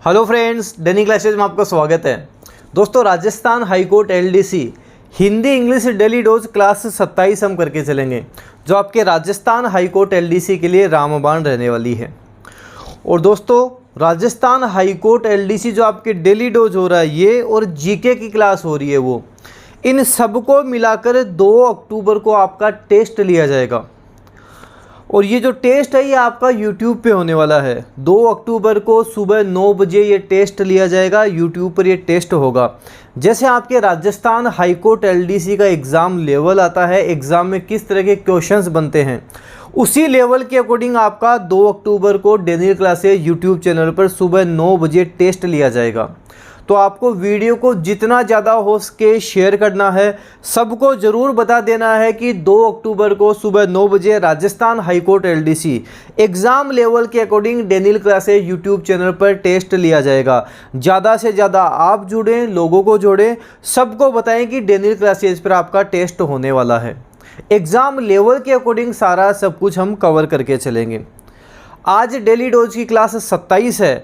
Hello friends, daily classes में आपका स्वागत है। दोस्तों, Rajasthan high court LDC Hindi English daily dose class 27 हम करके चलेंगे, जो आपके राजस्थान हाईकोर्ट एलडीसी के लिए रामबाण रहने वाली है। और दोस्तों, राजस्थान हाईकोर्ट एलडीसी जो आपके डेली डोज हो रहा है ये, और जीके की क्लास हो रही है वो, इन सबको मिलाकर 2 अक्टूबर को आपका टेस्ट लिया जाएगा। और ये जो टेस्ट है ये आपका YouTube पे होने वाला है। 2 अक्टूबर को सुबह 9 बजे ये टेस्ट लिया जाएगा, YouTube पर ये टेस्ट होगा। जैसे आपके राजस्थान हाईकोर्ट एलडीसी का एग्ज़ाम लेवल आता है, एग्ज़ाम में किस तरह के क्वेश्चंस बनते हैं, उसी लेवल के अकॉर्डिंग आपका 2 अक्टूबर को डेली क्लासेस YouTube चैनल पर सुबह 9 बजे टेस्ट लिया जाएगा। तो आपको वीडियो को जितना ज़्यादा हो सके शेयर करना है, सबको ज़रूर बता देना है कि 2 अक्टूबर को सुबह 9 बजे Rajasthan high court LDC exam level के according Daniel classes YouTube channel पर टेस्ट लिया जाएगा। ज़्यादा से ज़्यादा आप जुड़ें, लोगों को जोड़ें, सबको बताएं कि डेनियल क्लासेस पर आपका टेस्ट होने वाला है। एग्ज़ाम लेवल के अकॉर्डिंग सारा सब कुछ हम कवर करके चलेंगे। आज डेली डोज की क्लास 27 है।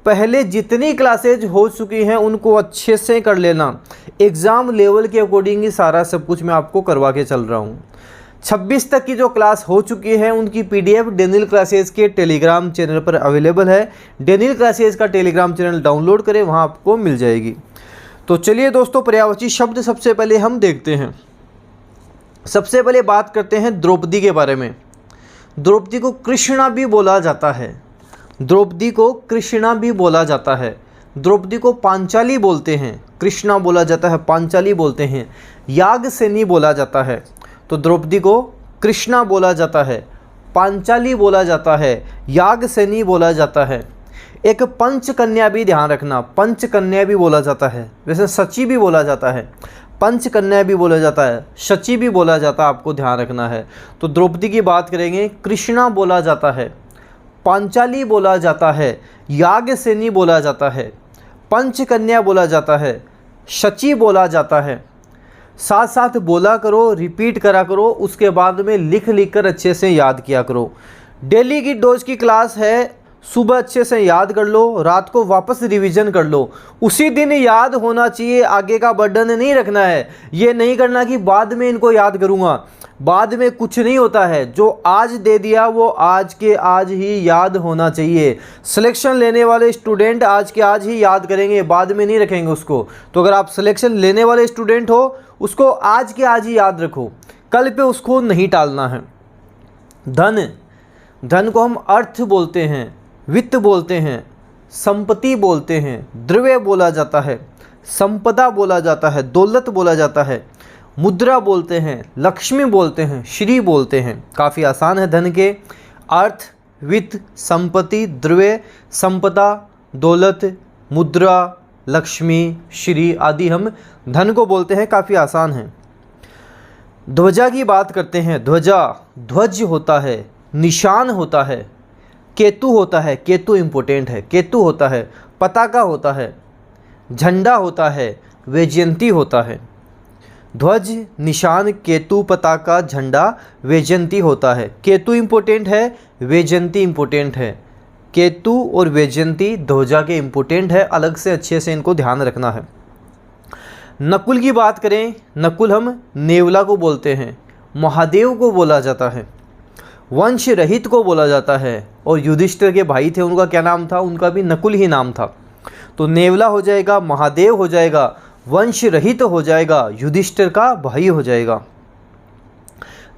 पहले जितनी क्लासेज हो चुकी हैं उनको अच्छे से कर लेना। एग्ज़ाम लेवल के अकॉर्डिंग ही सारा सब कुछ मैं आपको करवा के चल रहा हूँ। 26 तक की जो क्लास हो चुकी है उनकी PDF डेनियल क्लासेज के टेलीग्राम चैनल पर अवेलेबल है। डेनियल क्लासेज का टेलीग्राम चैनल डाउनलोड करें, वहाँ आपको मिल जाएगी। तो चलिए दोस्तों, पर्यायवाची शब्द सबसे पहले हम देखते हैं। सबसे पहले बात करते हैं द्रौपदी के बारे में। द्रौपदी को कृष्णा भी बोला जाता है। द्रौपदी को कृष्णा भी बोला जाता है। द्रौपदी को पांचाली बोलते हैं। कृष्णा बोला जाता है, पांचाली बोलते हैं। याज्ञसेनी बोला जाता है। तो द्रौपदी को कृष्णा बोला जाता है, पांचाली बोला जाता है, याज्ञसेनी बोला जाता है। एक पंचकन्या भी ध्यान रखना, पंचकन्या भी बोला जाता है। वैसे सची भी बोला जाता है, पंचकन्या भी बोला जाता है, शची भी बोला जाता है, आपको ध्यान रखना है। तो द्रौपदी की बात करेंगे, कृष्णा बोला जाता है, पांचाली बोला जाता है, याज्ञसेनी बोला जाता है, पंचकन्या बोला जाता है, शची बोला जाता है। साथ साथ बोला करो, रिपीट करा करो, उसके बाद में लिख लिख कर अच्छे से याद किया करो। डेली की डोज की क्लास है, सुबह अच्छे से याद कर लो, रात को वापस रिवीजन कर लो। उसी दिन याद होना चाहिए, आगे का बर्डन नहीं रखना है। ये नहीं करना कि बाद में इनको याद करूँगा, बाद में कुछ नहीं होता है। जो आज दे दिया वो आज के आज ही याद होना चाहिए। सिलेक्शन लेने वाले स्टूडेंट आज के आज ही याद करेंगे, बाद में नहीं रखेंगे उसको। तो अगर आप सिलेक्शन लेने वाले स्टूडेंट हो, उसको आज के आज ही याद रखो, कल पे उसको नहीं टालना है। धन, धन को हम अर्थ बोलते हैं, वित्त बोलते हैं, संपत्ति बोलते हैं, द्रव्य बोला जाता है, संपदा बोला जाता है, दौलत बोला जाता है, मुद्रा बोलते हैं, लक्ष्मी बोलते हैं, श्री बोलते हैं। काफ़ी आसान है। धन के अर्थ, वित्त, संपत्ति, द्रव्य, संपदा, दौलत, मुद्रा, लक्ष्मी, श्री आदि हम धन को बोलते हैं। काफ़ी आसान है। ध्वजा की बात करते हैं। ध्वजा, ध्वज होता है, निशान होता है। केतु होता है, केतु इम्पोर्टेंट है, केतु होता है। पताका होता है, झंडा होता है, वैजयंती होता है। ध्वज, निशान, केतु, पताका, झंडा, वैजयंती होता है। केतु इम्पोर्टेंट है, वैजयंती इम्पोर्टेंट है। केतु और वैजयंती ध्वजा के इम्पोर्टेंट है, अलग से अच्छे से इनको ध्यान रखना है। नकुल की बात करें, नकुल हम नेवला को बोलते हैं, महादेव को बोला जाता है, वंश रहित को बोला जाता है। और युधिष्ठिर के भाई थे, उनका क्या नाम था? उनका भी नकुल ही नाम था। तो नेवला हो जाएगा, महादेव हो जाएगा, वंश रहित हो जाएगा, युधिष्ठिर का भाई हो जाएगा।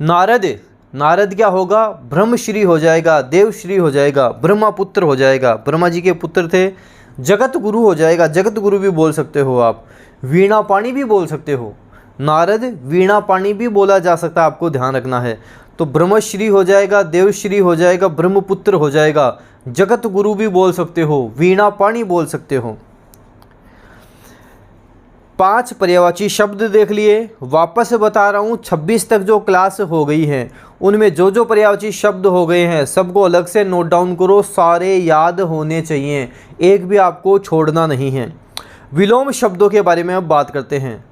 नारद, नारद क्या होगा? ब्रह्मश्री हो जाएगा, देवश्री हो जाएगा, ब्रह्मपुत्र हो जाएगा, ब्रह्मा जी के पुत्र थे। जगत गुरु हो जाएगा, जगत गुरु भी बोल सकते हो आप, वीणा पाणी भी बोल सकते हो। नारद वीणा पाणी भी बोला जा सकता है, आपको ध्यान रखना है। तो ब्रह्मश्री हो जाएगा, देवश्री हो जाएगा, ब्रह्मपुत्र हो जाएगा, जगत गुरु भी बोल सकते हो, वीणा पाणी बोल सकते हो। 5 पर्यायवाची शब्द देख लिए। वापस बता रहा हूँ, 26 तक जो क्लास हो गई है उनमें जो जो पर्यायवाची शब्द हो गए हैं सबको अलग से नोट डाउन करो, सारे याद होने चाहिए, एक भी आपको छोड़ना नहीं है। विलोम शब्दों के बारे में अब बात करते हैं।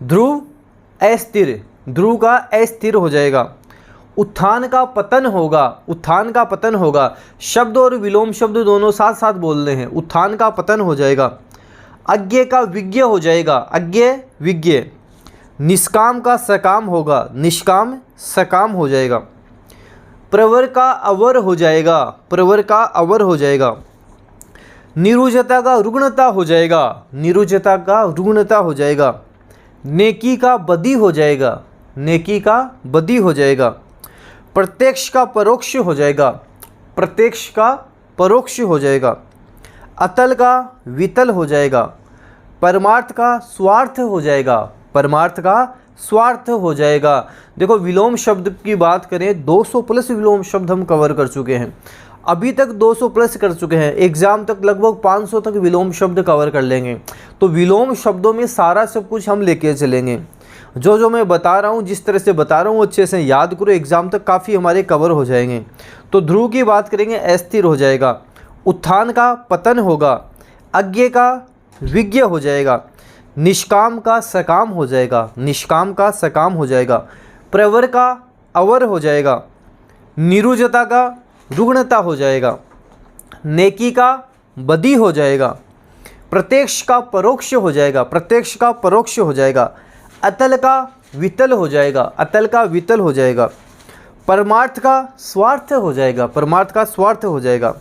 ध्रुव, अस्थिर, ध्रुव का अस्थिर हो जाएगा। उत्थान का पतन होगा, उत्थान का पतन होगा। शब्द और विलोम शब्द दोनों साथ साथ बोलने हैं। उत्थान का पतन हो जाएगा। अज्ञे का विज्ञ हो जाएगा, अज्ञे विज्ञ। निष्काम का सकाम होगा, निष्काम सकाम हो जाएगा। प्रवर का अवर हो जाएगा, प्रवर का अवर हो जाएगा। निरुजता का रुग्णता हो जाएगा, निरुजता का रुग्णता हो जाएगा। नेकी का बदी हो जाएगा, नेकी का बदी हो जाएगा। प्रत्यक्ष का परोक्ष हो जाएगा, प्रत्यक्ष का परोक्ष हो जाएगा। अतल का वितल हो जाएगा। परमार्थ का स्वार्थ हो जाएगा, परमार्थ का स्वार्थ हो जाएगा। देखो विलोम शब्द की बात करें 200 प्लस विलोम शब्द हम कवर कर चुके हैं, अभी तक 200 प्लस कर चुके हैं। एग्जाम तक लगभग 500 तक विलोम शब्द कवर कर लेंगे। तो विलोम शब्दों में सारा सब कुछ हम लेके चलेंगे। जो जो मैं बता रहा हूँ, जिस तरह से बता रहा हूँ अच्छे से याद करो, एग्जाम तक काफ़ी हमारे कवर हो जाएंगे। तो ध्रुव की बात करेंगे, अस्थिर हो जाएगा। उत्थान का पतन होगा। अज्ञे का विज्ञ हो जाएगा। निष्काम का सकाम हो जाएगा, निष्काम का सकाम हो जाएगा। प्रवर का अवर हो जाएगा। निरुजता का रुग्णता हो जाएगा। नेकी का बदी हो जाएगा। प्रत्यक्ष का परोक्ष हो जाएगा, प्रत्यक्ष का परोक्ष हो जाएगा। अतल का वितल हो जाएगा, अतल का वितल हो जाएगा। परमार्थ का स्वार्थ हो जाएगा, परमार्थ का स्वार्थ हो जाएगा।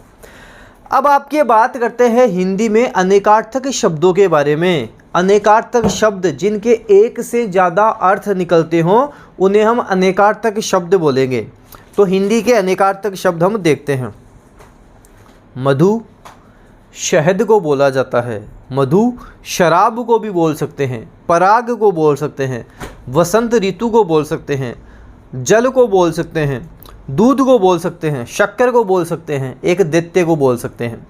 अब आपकी बात करते हैं हिंदी में अनेकार्थक शब्दों के बारे में। अनेकार्थक शब्द जिनके एक से ज़्यादा अर्थ निकलते हों उन्हें हम अनेकार्थक शब्द बोलेंगे। तो हिंदी के अनेकार्थक शब्द हम देखते हैं। मधु शहद को बोला जाता है, मधु शराब को भी बोल सकते हैं, पराग को बोल सकते हैं, वसंत ऋतु को बोल सकते हैं, जल को बोल सकते हैं, दूध को बोल सकते हैं, शक्कर को बोल सकते हैं, एक दैत्य को बोल सकते हैं।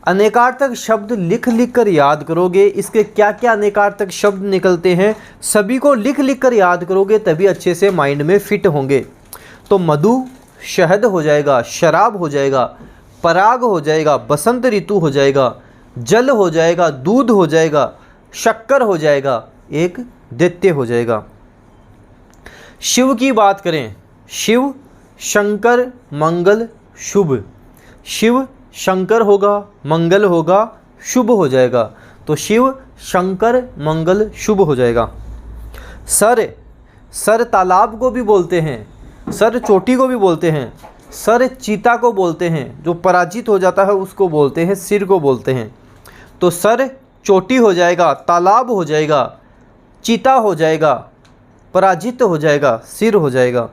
अनेकार्थक शब्द लिख लिख कर याद करोगे, इसके क्या क्या अनेकार्थक शब्द निकलते हैं सभी को लिख लिख कर याद करोगे, तभी अच्छे से माइंड में फिट होंगे। तो मधु शहद हो जाएगा, शराब हो जाएगा, पराग हो जाएगा, बसंत ऋतु हो जाएगा, जल हो जाएगा, दूध हो जाएगा, शक्कर हो जाएगा, एक दैत्य हो जाएगा। शिव की बात करें, शिव शंकर मंगल शुभ, शिव शंकर होगा, मंगल होगा, शुभ हो जाएगा। तो शिव शंकर मंगल शुभ हो जाएगा। सर, सर तालाब को भी बोलते हैं, सर चोटी को भी बोलते हैं, सर चीता को बोलते हैं, जो पराजित हो जाता है उसको बोलते हैं, सिर को बोलते हैं। तो सर चोटी हो जाएगा, तालाब हो जाएगा, चीता हो जाएगा, पराजित हो जाएगा, सिर हो जाएगा।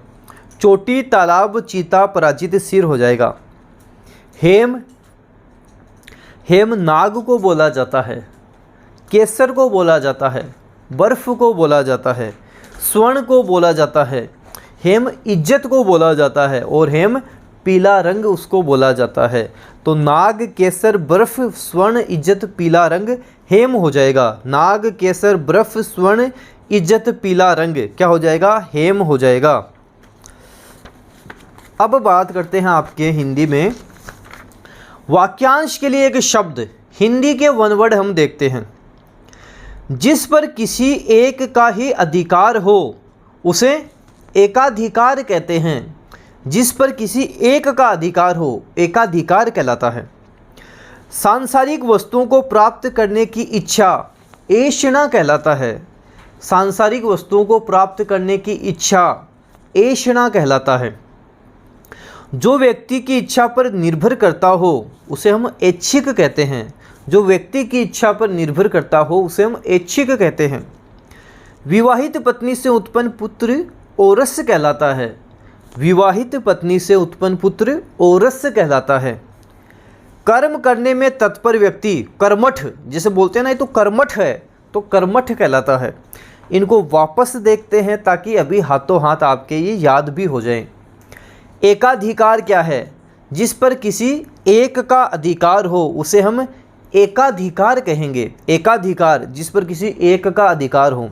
चोटी, तालाब, चीता, पराजित, सिर हो जाएगा। हेम, हेम नाग को बोला जाता है, केसर को बोला जाता है, बर्फ को बोला जाता है, स्वर्ण को बोला जाता है, हेम इज्जत को बोला जाता है और हेम पीला रंग उसको बोला जाता है। तो नाग, केसर, बर्फ, स्वर्ण, इज्जत, पीला रंग हेम हो जाएगा। नाग, केसर, बर्फ, स्वर्ण, इज्जत, पीला रंग क्या हो जाएगा? हेम हो जाएगा। अब बात करते हैं आपके हिंदी में वाक्यांश के लिए एक शब्द, हिंदी के वन वर्ड हम देखते हैं। जिस पर किसी एक का ही अधिकार हो उसे एकाधिकार कहते हैं। जिस पर किसी एक का अधिकार हो एकाधिकार कहलाता है। सांसारिक वस्तुओं को प्राप्त करने की इच्छा ऐषणा कहलाता है। सांसारिक वस्तुओं को प्राप्त करने की इच्छा ऐषणा कहलाता है। जो व्यक्ति की इच्छा पर निर्भर करता हो उसे हम ऐच्छिक कहते हैं। जो व्यक्ति की इच्छा पर निर्भर करता हो उसे हम ऐच्छिक कहते हैं। विवाहित पत्नी से उत्पन्न पुत्र औरस कहलाता है। विवाहित पत्नी से उत्पन्न पुत्र औरस कहलाता है। कर्म करने में तत्पर व्यक्ति कर्मठ, जैसे बोलते हैं ना ये तो कर्मठ है, तो कर्मठ कहलाता है। इनको वापस देखते हैं ताकि अभी हाथों हाथ आपके ये याद भी हो जाएं। एकाधिकार क्या है? जिस पर किसी एक का अधिकार हो उसे हम एकाधिकार कहेंगे। एकाधिकार, जिस पर किसी एक का अधिकार हो।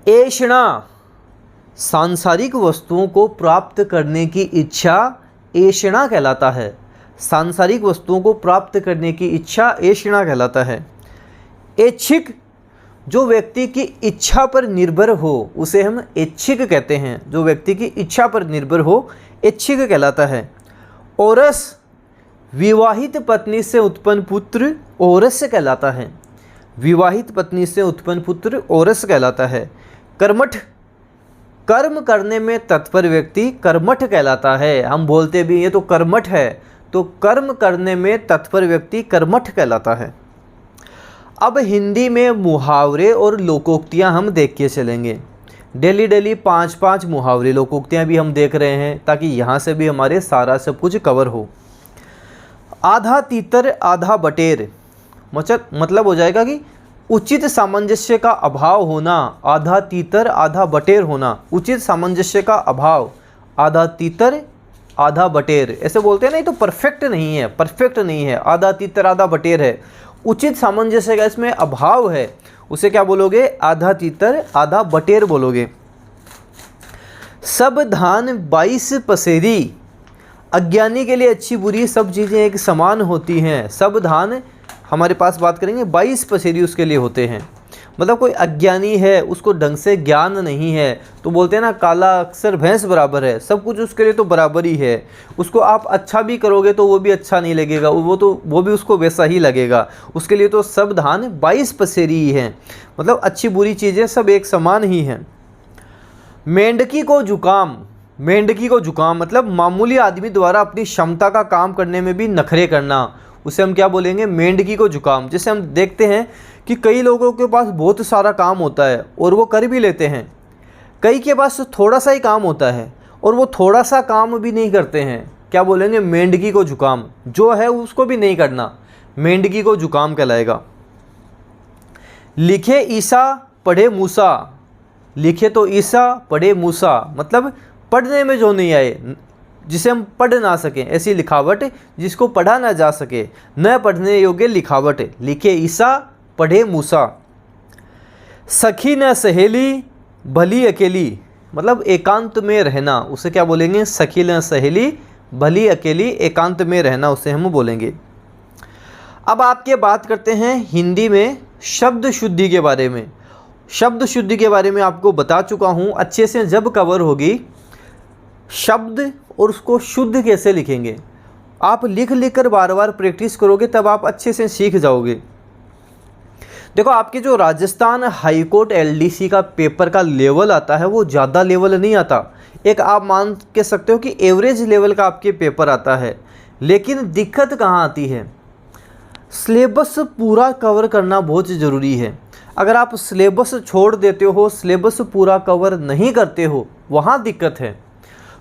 ऐषणा, सांसारिक वस्तुओं को प्राप्त करने की इच्छा ऐषणा कहलाता है। सांसारिक वस्तुओं को प्राप्त करने की इच्छा ऐषणा कहलाता है। ऐच्छिक, जो व्यक्ति की इच्छा पर निर्भर हो उसे हम ऐच्छिक कहते हैं। जो व्यक्ति की इच्छा पर निर्भर हो ऐच्छिक कहलाता है। औरस, विवाहित पत्नी से उत्पन्न पुत्र औरस कहलाता है। विवाहित पत्नी से उत्पन्न पुत्र औरस कहलाता है। कर्मठ, कर्म करने में तत्पर व्यक्ति कर्मठ कहलाता है। हम बोलते भी ये तो कर्मठ है, तो कर्म करने में तत्पर व्यक्ति कर्मठ कहलाता है। अब हिंदी में मुहावरे और लोकोक्तियाँ हम देख के चलेंगे। डेली डेली 5-5 मुहावरे लोकोक्तियाँ भी हम देख रहे हैं ताकि यहाँ से भी हमारे सारा सब कुछ कवर हो। आधा तीतर आधा बटेर, मतलब हो जाएगा कि उचित सामंजस्य का अभाव होना। आधा तीतर आधा बटेर होना, उचित सामंजस्य का अभाव। आधा तीतर आधा बटेर ऐसे बोलते हैं, नहीं तो परफेक्ट नहीं है, परफेक्ट नहीं है, आधा तीतर आधा बटेर है। उचित सामंजस्य का इसमें अभाव है, उसे क्या बोलोगे? आधा तीतर आधा बटेर बोलोगे। सब धान 22 पसेरी, अज्ञानी के लिए अच्छी बुरी सब चीज़ें एक समान होती हैं। सब धान हमारे पास बात करेंगे 22 पसेरी उसके लिए होते हैं। मतलब कोई अज्ञानी है, उसको ढंग से ज्ञान नहीं है, तो बोलते हैं ना काला अक्षर भैंस बराबर है, सब कुछ उसके लिए तो बराबर ही है। उसको आप अच्छा भी करोगे तो वो भी अच्छा नहीं लगेगा, वो भी उसको वैसा ही लगेगा। उसके लिए तो सब धान 22 पसेरी ही हैं, मतलब अच्छी बुरी चीज़ें सब एक समान ही हैं। मेंढकी को जुकाम, मेंढकी को जुकाम मतलब मामूली आदमी द्वारा अपनी क्षमता का काम करने में भी नखरे करना, उसे हम क्या बोलेंगे? मेंढकी को जुकाम। जैसे हम देखते हैं कि कई लोगों के पास बहुत सारा काम होता है और वो कर भी लेते हैं, कई के पास थोड़ा सा ही काम होता है और वो थोड़ा सा काम भी नहीं करते हैं। क्या बोलेंगे? मेंढकी को जुकाम। जो है उसको भी नहीं करना, मेंढकी को जुकाम कहलाएगा। लिखे ईसा पढ़े मूसा, लिखे तो ईसा पढ़े मूसा मतलब पढ़ने में जो नहीं आए, जिसे हम पढ़ ना सकें, ऐसी लिखावट जिसको पढ़ा ना जा सके, न पढ़ने योग्य लिखावट। लिखे ईसा पढ़े मूसा। सखी न सहेली भली अकेली, मतलब एकांत में रहना, उसे क्या बोलेंगे? सखी न सहेली भली अकेली, एकांत में रहना उसे हम बोलेंगे। अब आपके बात करते हैं हिंदी में शब्द शुद्धि के बारे में। शब्द शुद्धि के बारे में आपको बता चुका हूँ, अच्छे से जब कवर होगी शब्द और उसको शुद्ध कैसे लिखेंगे, आप लिख लिख कर बार बार प्रैक्टिस करोगे तब आप अच्छे से सीख जाओगे। देखो आपके जो राजस्थान हाईकोर्ट एलडीसी का पेपर का लेवल आता है वो ज़्यादा लेवल नहीं आता, एक आप मान के सकते हो कि एवरेज लेवल का आपके पेपर आता है। लेकिन दिक्कत कहाँ आती है? सिलेबस पूरा कवर करना बहुत ज़रूरी है। अगर आप सिलेबस छोड़ देते हो, सिलेबस पूरा कवर नहीं करते हो, वहाँ दिक्कत है।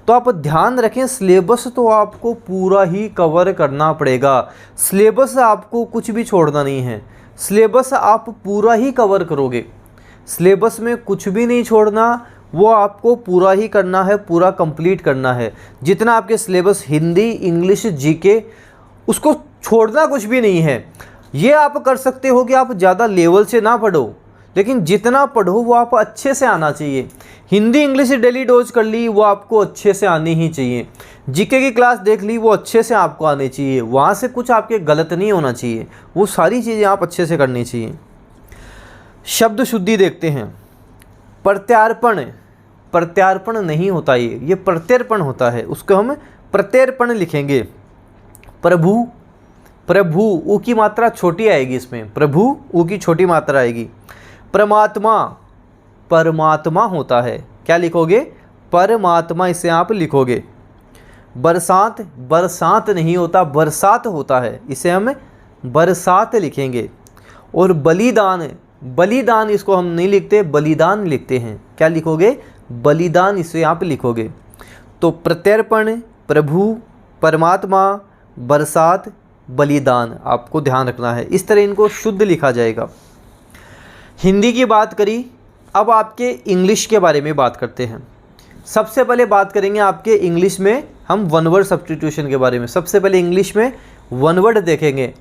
तो आप ध्यान रखें, सिलेबस तो आपको पूरा ही कवर करना पड़ेगा। सिलेबस आपको कुछ भी छोड़ना नहीं है, सिलेबस आप पूरा ही कवर करोगे। सिलेबस में कुछ भी नहीं छोड़ना, वो आपको पूरा ही करना है, पूरा कंप्लीट करना है। जितना आपके सिलेबस हिंदी, इंग्लिश, जीके, उसको छोड़ना कुछ भी नहीं है। ये आप कर सकते हो कि आप ज़्यादा लेवल से ना पढ़ो, लेकिन जितना पढ़ो वो आप अच्छे से आना चाहिए। हिंदी इंग्लिश डेली डोज कर ली, वो आपको अच्छे से आनी ही चाहिए। जीके की क्लास देख ली, वो अच्छे से आपको आनी चाहिए। वहाँ से कुछ आपके गलत नहीं होना चाहिए, वो सारी चीज़ें आप अच्छे से करनी चाहिए। शब्द शुद्धि देखते हैं। प्रत्यार्पण, प्रत्यार्पण नहीं होता, ये प्रत्यर्पण होता है, उसको हम प्रत्यर्पण लिखेंगे। प्रभु, प्रभु ऊ की मात्रा छोटी आएगी इसमें, प्रभु ऊ की छोटी मात्रा आएगी। परमात्मा, परमात्मा होता है, क्या लिखोगे? परमात्मा, इसे आप लिखोगे। बरसात, बरसात नहीं होता, बरसात होता है, इसे हम बरसात लिखेंगे। और बलिदान, बलिदान इसको हम नहीं लिखते, बलिदान लिखते हैं, क्या लिखोगे? बलिदान, इसे आप लिखोगे। तो प्रत्यर्पण, प्रभु, परमात्मा, बरसात, बलिदान आपको ध्यान रखना है। इस तरह इनको शुद्ध लिखा जाएगा। हिंदी की बात करी, अब आपके इंग्लिश के बारे में बात करते हैं। सबसे पहले बात करेंगे आपके इंग्लिश में हम वन वर्ड सब्स्टिट्यूशन के बारे में। सबसे पहले इंग्लिश में वन वर्ड देखेंगे।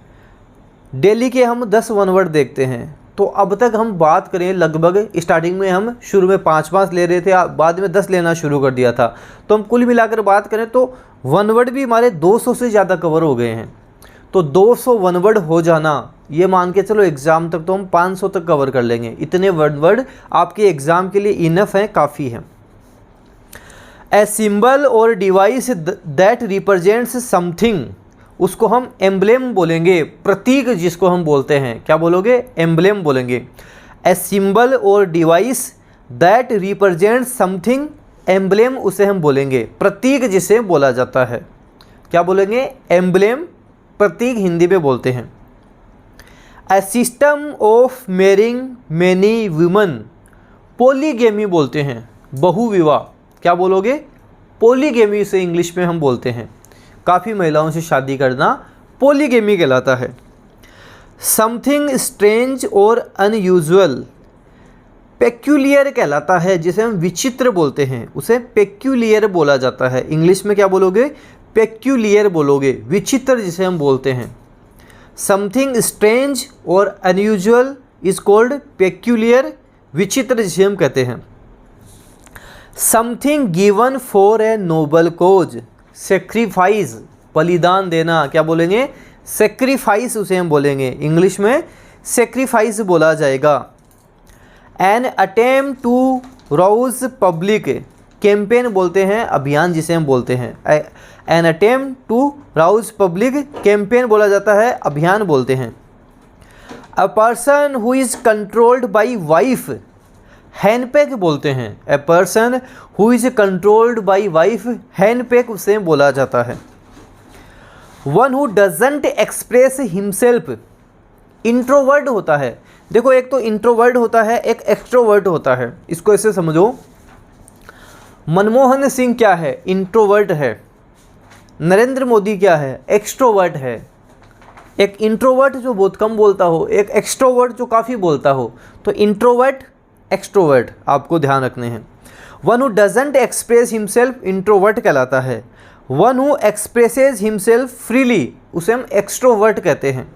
डेली के हम 10 वन वर्ड देखते हैं, तो अब तक हम बात करें लगभग स्टार्टिंग में हम शुरू में 5-5 ले रहे थे, बाद में 10 लेना शुरू कर दिया था। तो हम कुल मिलाकर बात करें तो वन वर्ड भी हमारे 200 से ज़्यादा कवर हो गए हैं। तो 200 वन वर्ड हो जाना, ये मान के चलो एग्ज़ाम तक तो हम 500 तक कवर कर लेंगे। इतने वर्ड आपके एग्ज़ाम के लिए इनफ हैं, काफ़ी हैं। ए सिंबल और डिवाइस दैट रिप्रेजेंट्स समथिंग, उसको हम एम्ब्लेम बोलेंगे, प्रतीक जिसको हम बोलते हैं, क्या बोलोगे? एम्ब्लेम बोलेंगे। ए सिंबल और device that represents something, emblem उसे हम बोलेंगे, प्रतीक जिसे बोला जाता है, क्या बोलेंगे? एम्ब्लेम, प्रतीक हिंदी में बोलते हैं। A system of marrying many women, polygamy बोलते हैं, बहुविवाह, क्या बोलोगे? पोलीगेमी से इंग्लिश में हम बोलते हैं, काफ़ी महिलाओं से शादी करना पोलीगेमी कहलाता है। समथिंग स्ट्रेंज और अनयूजुअल, पेक्यूलियर कहलाता है, जिसे हम विचित्र बोलते हैं, उसे पेक्यूलियर बोला जाता है। इंग्लिश में क्या बोलोगे? पेक्यूलियर बोलोगे, विचित्र जिसे हम बोलते हैं। समथिंग स्ट्रेंज और अनयूजुअल इज कॉल्ड पेक्यूलियर, विचित्र जिसे हम कहते हैं। Something given for a noble cause, sacrifice, बलिदान देना, क्या बोलेंगे? सेक्रीफाइस उसे हम बोलेंगे, इंग्लिश में सेक्रीफाइस बोला जाएगा। An attempt to rouse public, campaign बोलते हैं, अभियान जिसे हम बोलते हैं। An attempt to rouse public, campaign बोला जाता है, अभियान बोलते हैं। A person who is controlled by wife, henpeck बोलते हैं। A person who is controlled by wife, henpeck उसे बोला जाता है। One who doesn't express himself, introvert होता है। देखो, एक तो इंट्रोवर्ट होता है, एक एक्सट्रोवर्ट होता है, इसको ऐसे समझो। मनमोहन सिंह क्या है? इंट्रोवर्ट है। नरेंद्र मोदी क्या है? एक्सट्रोवर्ट है। एक इंट्रोवर्ट जो बहुत कम बोलता हो, एक एक्सट्रोवर्ट जो काफ़ी बोलता हो, तो इंट्रोवर्ट एक्सट्रोवर्ट आपको ध्यान रखने हैं। One who doesn't express himself introvert कहलाता है। One who expresses himself freely, उसे हम एक्सट्रोवर्ट कहते हैं।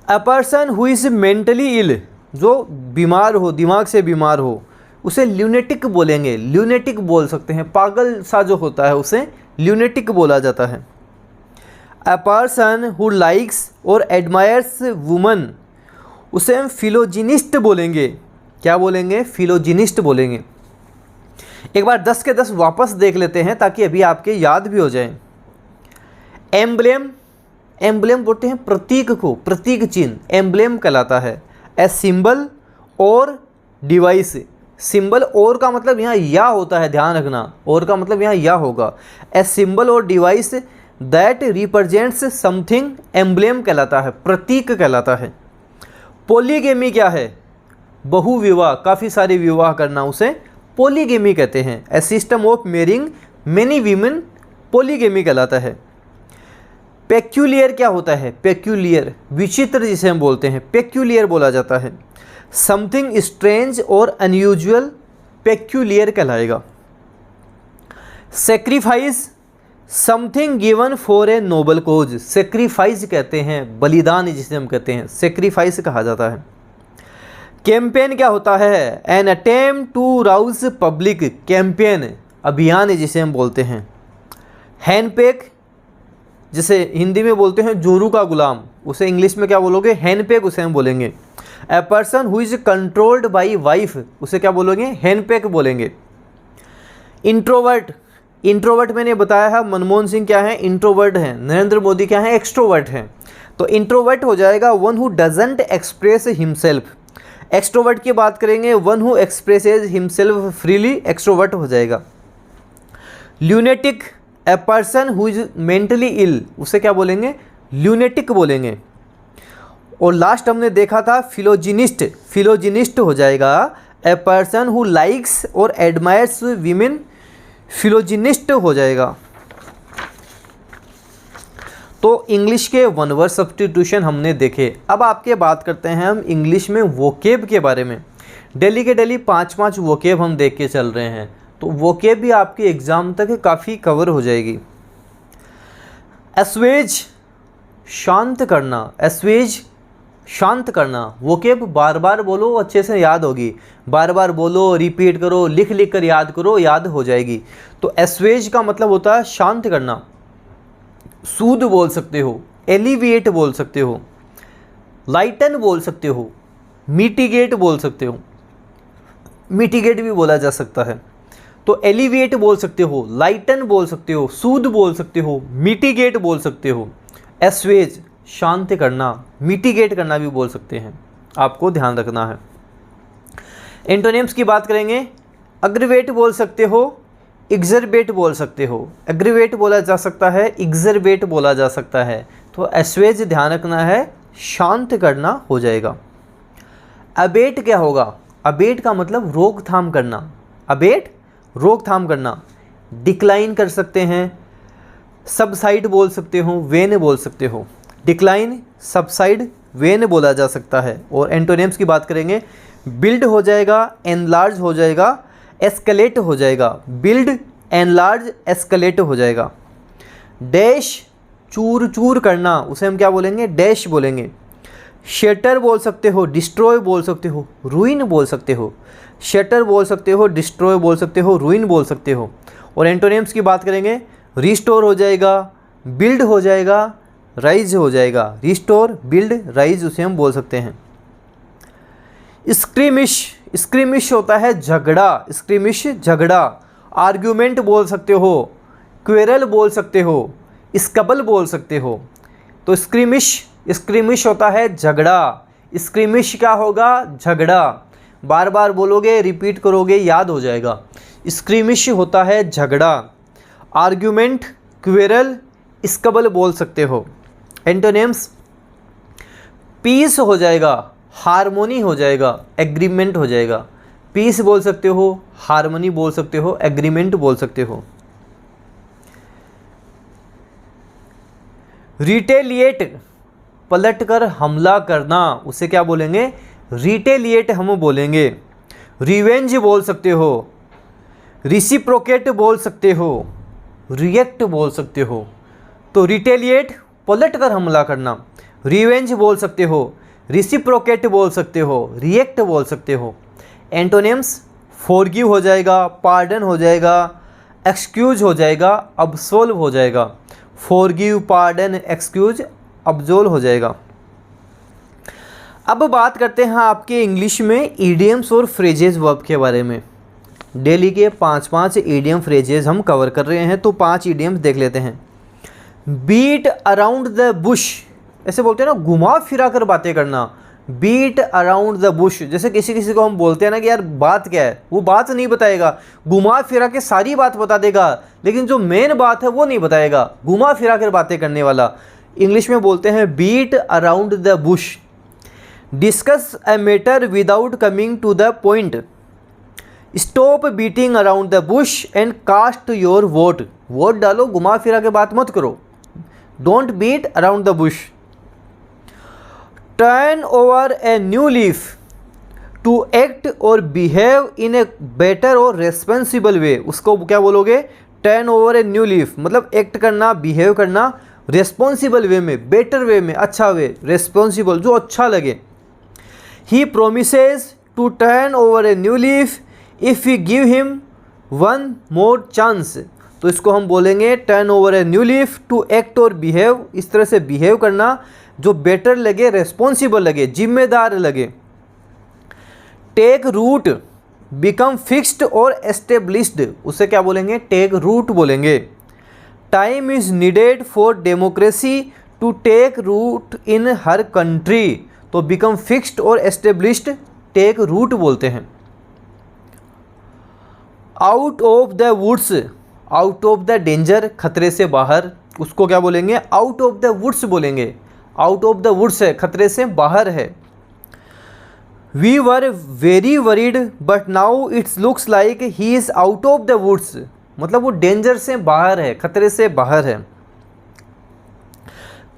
A person who is mentally ill, जो बीमार हो, दिमाग से बीमार हो, उसे ल्यूनेटिक बोलेंगे, ल्यूनेटिक बोल सकते हैं, पागल सा जो होता है उसे ल्यूनेटिक बोला जाता है। अ पर्सन हु लाइक्स और एडमायर्स वुमन, उसे हम फिलोजिनिस्ट बोलेंगे, क्या बोलेंगे? फिलोजिनिस्ट बोलेंगे। एक बार 10 के 10 वापस देख लेते हैं ताकि अभी आपके याद भी हो जाए। एम्ब्लेम, एम्ब्लेम बोलते हैं प्रतीक को, प्रतीक चिन्ह, एम्ब्लेम कहलाता है। ए सिंबल और डिवाइस, सिंबल और का मतलब यहाँ या होता है, ध्यान रखना, और का मतलब यहाँ या होगा। ए सिंबल और device that represents something, emblem कहलाता है, प्रतीक कहलाता है। पोलीगेमी क्या है? बहुविवाह, काफ़ी सारे विवाह करना, उसे पोलीगेमी कहते हैं। A system of marrying many women, polygamy कहलाता है। पेक्यूलियर क्या होता है? पेक्यूलियर, विचित्र जिसे हम बोलते हैं, पेक्यूलियर बोला जाता है। समथिंग स्ट्रेंज और अनयूजुअल, पेक्यूलियर कहलाएगा। Sacrifice, something given for a noble cause, sacrifice कहते हैं, बलिदान जिसे हम कहते हैं, सेक्रीफाइस कहा जाता है। कैंपेन क्या होता है? An attempt to rouse public, campaign, अभियान जिसे हम बोलते हैं। हैंडपैक, जिसे हिंदी में बोलते हैं जोरू का गुलाम, उसे इंग्लिश में क्या बोलोगे? हैंडपैक उसे हम बोलेंगे। ए person who is controlled by wife, उसे क्या बोलोगे? हैंडपैक बोलेंगे। इंट्रोवर्ट, इंट्रोवर्ट मैंने बताया है, मनमोहन सिंह क्या है? इंट्रोवर्ट हैं। नरेंद्र मोदी क्या है? एक्सट्रोवर्ट हैं। तो इंट्रोवर्ट हो जाएगा one who doesn't express himself. Extrovert की बात करेंगे, one who expresses himself freely, extrovert हो जाएगा। Lunatic, a person who is mentally ill, उसे क्या बोलेंगे? ल्यूनेटिक बोलेंगे। और लास्ट हमने देखा था फिलोजिनिस्ट, फिलोजिनिस्ट हो जाएगा ए पर्सन हु लाइक्स और एडमायर्स वीमेन, फिलोजिनिस्ट हो जाएगा। तो इंग्लिश के वन वर्ड सब्स्टिट्यूशन हमने देखे। अब आपके बात करते हैं हम इंग्लिश में वोकेब के बारे में। डेली के डेली 5-5 वोकेब हम देख के चल रहे हैं, तो वोकेब भी आपके एग्ज़ाम तक काफ़ी कवर हो जाएगी। एस्वेज, शांत करना, एस्वेज शांत करना। वोकेब बार बार बोलो, अच्छे से याद होगी, बार बार बोलो, रिपीट करो, लिख लिख कर याद करो, याद हो जाएगी। तो एस्वेज का मतलब होता है शांत करना। सूद बोल सकते हो, एलिविएट बोल सकते हो, लाइटन बोल सकते हो, मिटिगेट बोल सकते हो, मिटिगेट भी बोला जा सकता है। तो एलिविएट बोल सकते हो, लाइटन बोल सकते हो, सूद बोल सकते हो, मिटिगेट बोल सकते हो, एस्वेज शांत करना, मिटिगेट करना भी बोल सकते हैं, आपको ध्यान रखना है। एंटोनिम्स की बात करेंगे, अग्रवेट बोल सकते हो, एग्जरबेट बोल सकते हो, एग्रीवेट बोला जा सकता है, एग्जरबेट बोला जा सकता है। तो एस्वेज ध्यान रखना है, शांत करना हो जाएगा। अबेट क्या होगा? अबेट का मतलब रोकथाम करना, अबेट रोकथाम करना। डिक्लाइन कर सकते हैं, सबसाइड बोल सकते हो, वेन बोल सकते हो। डिक्लाइन, सबसाइड, वेन बोला जा सकता है। और एंटोनिम्स की बात करेंगे, बिल्ड हो जाएगा, एनलार्ज हो जाएगा, एस्केलेट हो जाएगा। बिल्ड, एनलार्ज, एस्केलेट हो जाएगा। डैश चूर चूर करना, उसे हम क्या बोलेंगे? डैश बोलेंगे। शेटर बोल सकते हो, डिस्ट्रॉय बोल सकते हो, रूइन बोल सकते हो। शेटर बोल सकते हो, डिस्ट्रॉय बोल सकते हो, रूइन बोल सकते हो। और एंटोनिम्स की बात करेंगे, रिस्टोर हो जाएगा, बिल्ड हो जाएगा, राइज हो जाएगा। रिस्टोर, बिल्ड, राइज उसे हम बोल सकते हैं। स्क्रीमिश, स्क्रीमिश होता है झगड़ा, स्क्रीमिश झगड़ा। आर्ग्यूमेंट बोल सकते हो, क्वेरल बोल सकते हो, स्कबल बोल सकते हो। तो स्क्रीमिश, स्क्रीमिश होता है झगड़ा। स्क्रीमिश क्या होगा? झगड़ा। बार बार बोलोगे, रिपीट करोगे, याद हो जाएगा। स्क्रीमिश होता है झगड़ा। आर्ग्यूमेंट, क्वेरल, स्कबल बोल सकते हो। एंटोनिम्स, पीस हो जाएगा, हारमोनी हो जाएगा, एग्रीमेंट हो जाएगा। पीस बोल सकते हो, हारमोनी बोल सकते हो, एग्रीमेंट बोल सकते हो। रिटेलिएट, पलटकर हमला करना, उसे क्या बोलेंगे? रिटेलिएट हम बोलेंगे। रिवेंज बोल सकते हो, रिसिप्रोकेट बोल सकते हो, रिएक्ट बोल सकते हो। तो रिटेलिएट पलटकर हमला करना, रिवेंज बोल सकते हो, रिसिप्रोकेट बोल सकते हो, रिएक्ट बोल सकते हो। एंटोनिम्स, फॉरगिव हो जाएगा, पार्डन हो जाएगा, एक्सक्यूज हो जाएगा, अब्सोल्व हो जाएगा। फॉरगिव, पार्डन, एक्सक्यूज, अब्सोल्व हो जाएगा। अब बात करते हैं आपके इंग्लिश में ईडियम्स और फ्रेजेस वर्ब के बारे में। डेली के 5-5 ईडियम फ्रेजेस हम कवर कर रहे हैं, तो 5 ईडियम्स देख लेते हैं। बीट अराउंड द बुश, ऐसे बोलते हैं ना, घुमा फिरा कर बातें करना। बीट अराउंड द बुश, जैसे किसी किसी को हम बोलते हैं ना कि यार बात क्या है, वो बात नहीं बताएगा, घुमा फिरा के सारी बात बता देगा, लेकिन जो मेन बात है वो नहीं बताएगा। घुमा फिरा कर बातें करने वाला, इंग्लिश में बोलते हैं beat around the bush. Discuss a matter without coming to the point. Stop beating around the bush and cast your vote. Vote डालो, घुमा फिरा के बात मत करो। डोंट बीट अराउंड द बुश। Turn over a new leaf, to act और बिहेव इन ए बेटर और रेस्पॉन्सिबल वे। उसको क्या बोलोगे? Turn over a new leaf, मतलब एक्ट करना, बिहेव करना रेस्पॉन्सिबल वे में, बेटर वे में, अच्छा वे, रेस्पॉन्सिबल जो अच्छा लगे। He promises to turn over a new leaf if you give him one more chance. तो इसको हम बोलेंगे turn over a new leaf, to act और बिहेव, इस तरह से बिहेव करना जो बेटर लगे, रेस्पॉन्सिबल लगे, जिम्मेदार लगे। टेक रूट, बिकम फिक्स्ड और एस्टेब्लिश्ड, उसे क्या बोलेंगे? टेक रूट बोलेंगे। Time is needed for democracy to take root in her country. तो बिकम फिक्स्ड और एस्टेब्लिश्ड टेक रूट बोलते हैं। Out of the woods, out of the danger, खतरे से बाहर, उसको क्या बोलेंगे? आउट ऑफ द वुड्स बोलेंगे। आउट ऑफ द वुड्स है, खतरे से बाहर है। We were very worried but now it's looks like he is out of the woods, मतलब वो डेंजर से बाहर है, खतरे से बाहर है।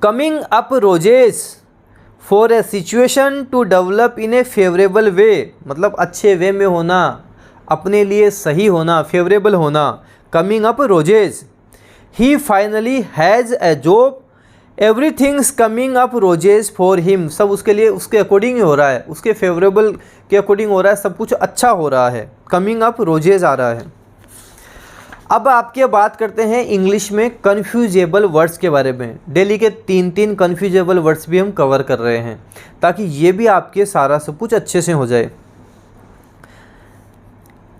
Coming up roses for a situation to develop in a favourable way, मतलब अच्छे वे में होना, अपने लिए सही होना, फेवरेबल होना। Coming up roses. He finally has a job, everything's coming up roses for him, सब उसके लिए उसके अकॉर्डिंग ही हो रहा है, उसके फेवरेबल के अकॉर्डिंग हो रहा है, सब कुछ अच्छा हो रहा है। कमिंग अप रोजेस आ रहा है। अब आपके बात करते हैं इंग्लिश में कन्फ्यूजेबल वर्ड्स के बारे में। डेली के 3 कन्फ्यूजेबल वर्ड्स भी हम कवर कर रहे हैं ताकि ये भी आपके सारा सब कुछ अच्छे से हो जाए।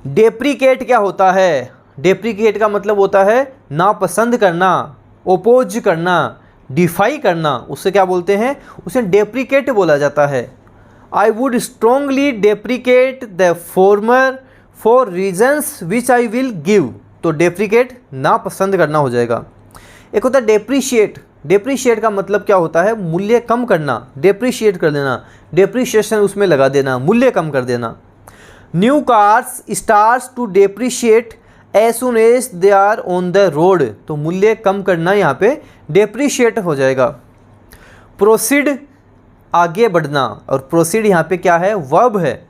डेप्रिकेट क्या होता है? डेप्रिकेट का मतलब होता है नापसंद करना, ओपोज करना, डिफाई करना। उससे क्या बोलते हैं? उसे डेप्रिकेट बोला जाता है। I would strongly deprecate the former for reasons which I will give. तो डेप्रिकेट नापसंद करना हो जाएगा। एक होता है डेप्रिशिएट। डेप्रिशिएट का मतलब क्या होता है? मूल्य कम करना, डेप्रिशिएट कर देना, डेप्रिशिएशन उसमें लगा देना, मूल्य कम कर देना। New cars starts to depreciate as soon as they are on the road. तो मूल्य कम करना यहाँ पे डेप्रिशिएट हो जाएगा। प्रोसीड आगे बढ़ना, और प्रोसीड यहाँ पे क्या है? वर्ब है।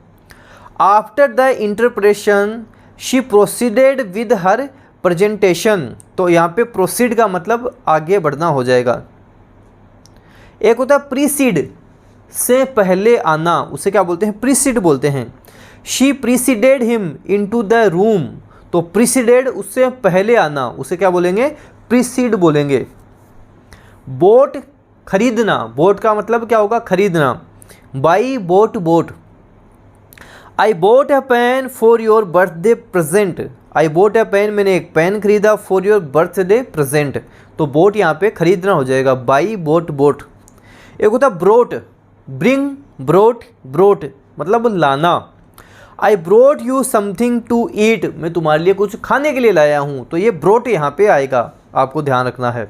After the interruption she proceeded with her presentation. तो यहाँ पे प्रोसीड का मतलब आगे बढ़ना हो जाएगा। एक होता है प्रीसीड, से पहले आना, उसे क्या बोलते हैं? प्रीसीड बोलते हैं। She preceded him into the room. तो प्रीसीडेड उससे पहले आना, उसे क्या बोलेंगे? प्रीसीड बोलेंगे। बोट खरीदना, बोट का मतलब क्या होगा? खरीदना। Buy bought bought. I bought a pen for your birthday present. I bought a pen, मैंने एक पेन खरीदा फॉर योर बर्थडे प्रेजेंट। तो बोट यहाँ पे खरीदना हो जाएगा। Buy bought bought. एक होता ब्रोट, ब्रिंग, ब्रोट, ब्रोट मतलब लाना। I brought you something to eat, मैं तुम्हारे लिए कुछ खाने के लिए लाया हूँ। तो ये ब्रोट यहाँ पे आएगा, आपको ध्यान रखना है।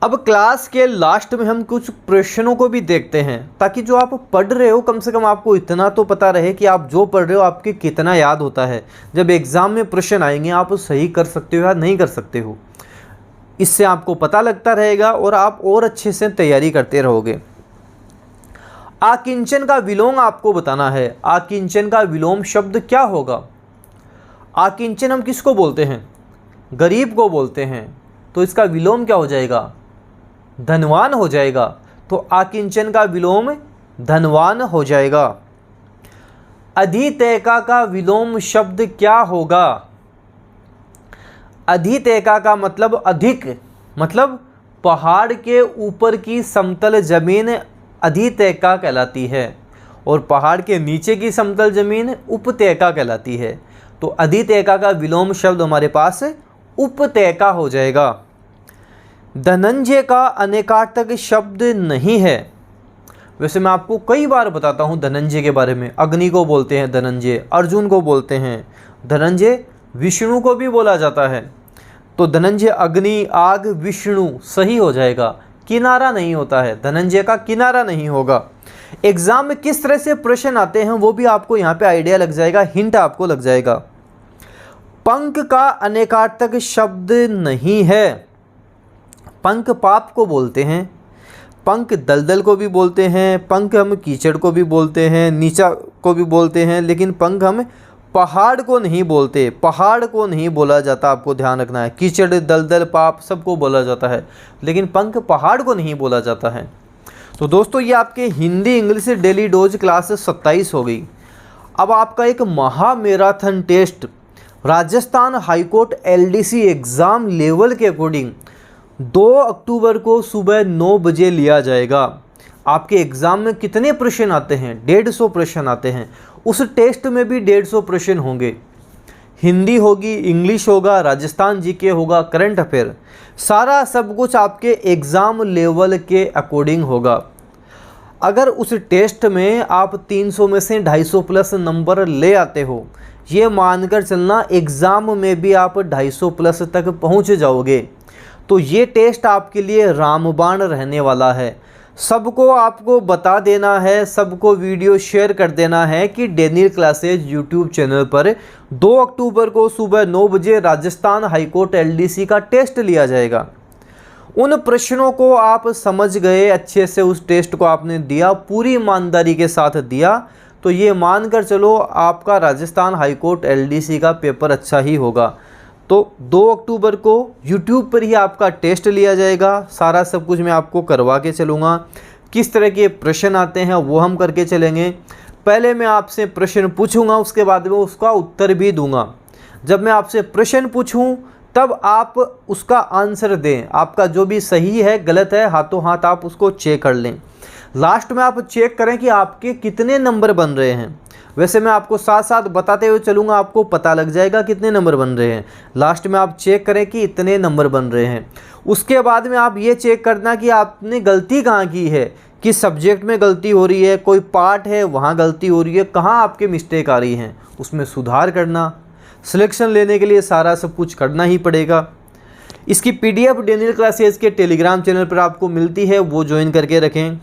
अब क्लास के लास्ट में हम कुछ प्रश्नों को भी देखते हैं ताकि जो आप पढ़ रहे हो कम से कम आपको इतना तो पता रहे कि आप जो पढ़ रहे हो आपके कितना याद होता है। जब एग्ज़ाम में प्रश्न आएंगे आप सही कर सकते हो या नहीं कर सकते हो, इससे आपको पता लगता रहेगा और आप और अच्छे से तैयारी करते रहोगे। आकिंचन का विलोम आपको बताना है। आकिंचन का विलोम शब्द क्या होगा? आकिंचन हम किसको बोलते हैं? गरीब को बोलते हैं। तो इसका विलोम क्या हो जाएगा? धनवान हो जाएगा। तो आकिंचन का विलोम धनवान हो जाएगा। अधितैका का विलोम शब्द क्या होगा? अधितैका का मतलब अधिक, मतलब पहाड़ के ऊपर की समतल जमीन अधितैका कहलाती है और पहाड़ के नीचे की समतल जमीन उपतैका कहलाती है। तो अधितैका का विलोम शब्द हमारे पास उपतैका हो जाएगा। धनंजय का अनेकार्थक शब्द नहीं है। वैसे मैं आपको कई बार बताता हूँ धनंजय के बारे में। अग्नि को बोलते हैं धनंजय, अर्जुन को बोलते हैं धनंजय, विष्णु को भी बोला जाता है। तो धनंजय अग्नि, आग, विष्णु सही हो जाएगा। किनारा नहीं होता है, धनंजय का किनारा नहीं होगा। एग्जाम में किस तरह से प्रश्न आते हैं वो भी आपको यहाँ पे आइडिया लग जाएगा, हिंट आपको लग जाएगा। पंख का अनेकार्थक शब्द नहीं है। पंख पाप को बोलते हैं, पंख दलदल को भी बोलते हैं, पंख हम कीचड़ को भी बोलते हैं, नीचा को भी बोलते हैं, लेकिन पंख हम पहाड़ को नहीं बोलते। पहाड़ को नहीं बोला जाता, आपको ध्यान रखना है। कीचड़, दलदल, पाप सबको बोला जाता है, लेकिन पंख पहाड़ को नहीं बोला जाता है। तो दोस्तों ये आपके Hindi English daily dose class 27 हो गई। अब आपका एक महा marathon test Rajasthan high court LDC exam level के अकॉर्डिंग 2 अक्टूबर को सुबह 9 बजे लिया जाएगा। आपके एग्ज़ाम में कितने प्रश्न आते हैं? 150 प्रश्न आते हैं। उस टेस्ट में भी 150 प्रश्न होंगे। हिंदी होगी, इंग्लिश होगा, राजस्थान GK होगा, करंट अफेयर, सारा सब कुछ आपके एग्ज़ाम लेवल के अकॉर्डिंग होगा। अगर उस टेस्ट में आप 300 में से 250 प्लस नंबर ले आते हो, ये मानकर चलना एग्ज़ाम में भी आप 250 प्लस तक पहुंच जाओगे। तो ये टेस्ट आपके लिए रामबाण रहने वाला है। सबको आपको बता देना है, सबको वीडियो शेयर कर देना है कि डेनियल क्लासेज यूट्यूब चैनल पर 2 अक्टूबर को सुबह 9 बजे राजस्थान हाईकोर्ट LDC का टेस्ट लिया जाएगा। उन प्रश्नों को आप समझ गए अच्छे से, उस टेस्ट को आपने दिया, पूरी ईमानदारी के साथ दिया, तो ये मानकर चलो आपका राजस्थान हाईकोर्ट LDC का पेपर अच्छा ही होगा। तो 2 अक्टूबर को YouTube पर ही आपका टेस्ट लिया जाएगा। सारा सब कुछ मैं आपको करवा के चलूँगा। किस तरह के प्रश्न आते हैं वो हम करके चलेंगे। पहले मैं आपसे प्रश्न पूछूंगा, उसके बाद में उसका उत्तर भी दूंगा। जब मैं आपसे प्रश्न पूछूं तब आप उसका आंसर दें। आपका जो भी सही है गलत है हाथों हाथ आप उसको चेक कर लें। लास्ट में आप चेक करें कि आपके कितने नंबर बन रहे हैं। वैसे मैं आपको साथ साथ बताते हुए चलूँगा, आपको पता लग जाएगा कितने नंबर बन रहे हैं। लास्ट में आप चेक करें कि इतने नंबर बन रहे हैं। उसके बाद में आप ये चेक करना कि आपने गलती कहाँ की है, किस सब्जेक्ट में गलती हो रही है, कोई पार्ट है वहाँ गलती हो रही है, कहाँ आपके मिस्टेक आ रही हैं, उसमें सुधार करना। सिलेक्शन लेने के लिए सारा सब कुछ करना ही पड़ेगा। इसकी PDF डेनियल क्लासेस के टेलीग्राम चैनल पर आपको मिलती है, वो ज्वाइन करके रखें।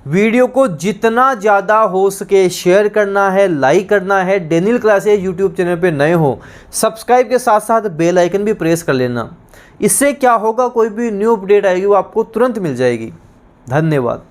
वीडियो को जितना ज़्यादा हो सके शेयर करना है, लाइक करना है। डेनियल क्लासेस यूट्यूब चैनल पे नए हो सब्सक्राइब के साथ साथ बेल आइकन भी प्रेस कर लेना। इससे क्या होगा, कोई भी न्यू अपडेट आएगी वो आपको तुरंत मिल जाएगी। धन्यवाद।